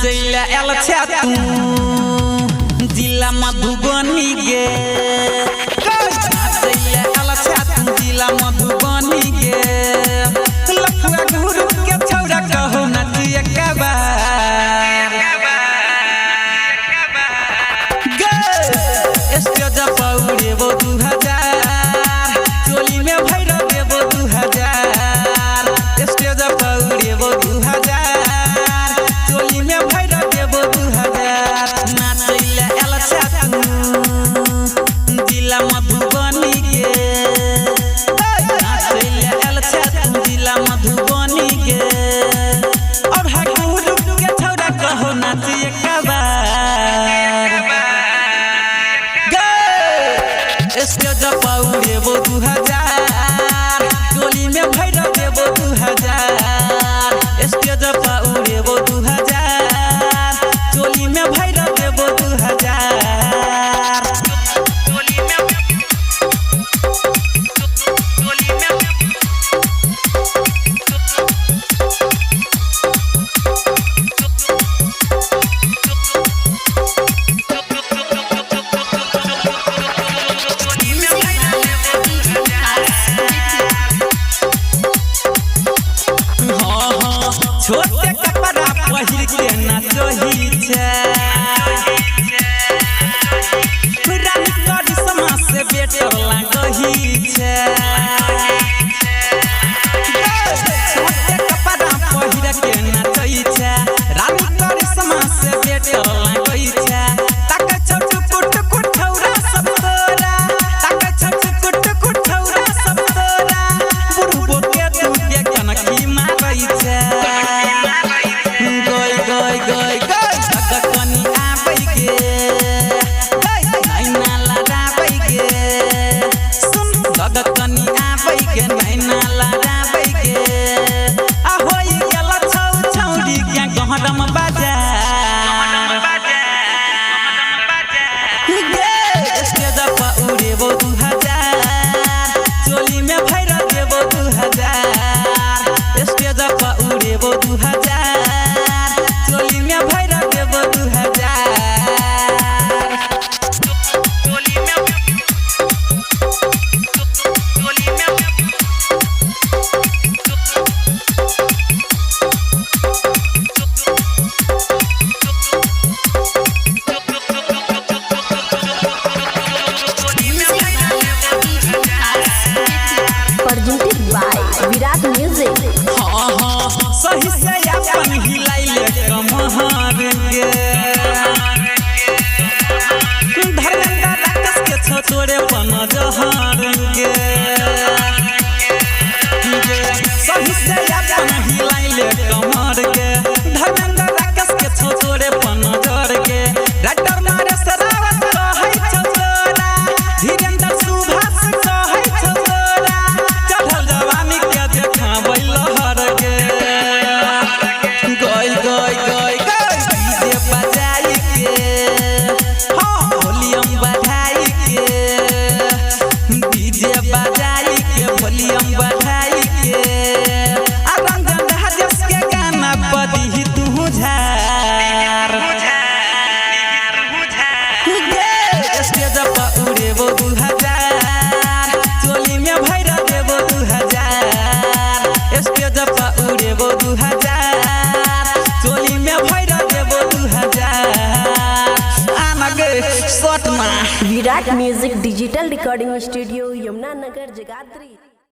नाचैला एल छे तू जिला मधुबनी गे नाचैला एल छे तू जिला मधुबनी गे लखुआ गुरु के छौरा कहो नाचिए कबार गे स्टेज पौड़े वो 2000 चोली में भैरव देबो 2000 स्टेज पौड़े वो 2000 चोली में भैरव देबो 2000 नाचैला एल छे तू जिला मधुबनी गे नाचैला एल छे तू जिला मधुबनी गे और गुरु के छौरा कहो नाचिए कबार गे स्टेज पौड़े वो 2000 चोली में भैरव देबो 2000 स्टेज पौड़े वो 2000 चोली में भैरव देबो 2000 चोली में छोटे कपड़ा पहिर के नाचही छे रानी करी समाज से बेटर लागही छे छोटे कपड़ा पहिर के नाचही छे रानी करी समाज से बेटर लागही छे तक छोट कुट कुठौरा सब तोरा तक छोट कुट कुठौरा सब तोरा बुढ़बो के तू के कनकी मारई छे स्टेज पौड़े वो 2000 चोली में भैरव देबो 2000 स्टेज पौड़े वो 2000 चोली में भैरव देबो 2000 विराट म्यूजिक सही से अपन हिलाइले कमहर गे धर्मेंद्र राकेश के छोटोरे पन जहर गे सही से अपन हिलाइले कमहर गे धर्मेंद्र राकेश के छोटोरे पन जहर गे राइटर मारे सरावत कहै छोरा धीरेन्द्र सुभाष कहै छोरा चढ़ल जवानी के देखाबै लहर गे गई गई गई गई डीजे बजाई के हां वॉल्यूम बढ़ाई के डीजे बजाई के वॉल्यूम बढ़ाई के आ रंजन राजेश के गाना बदी तू झार स्टेज पौड़े वो 2000 चोली में भैरव देबो 2000 स्टेज पौड़े वो 2000 चोली में भैरव देबो 2000 आना गे शॉट मा Virat music digital recording studio Yamuna Nagar Jagadhri.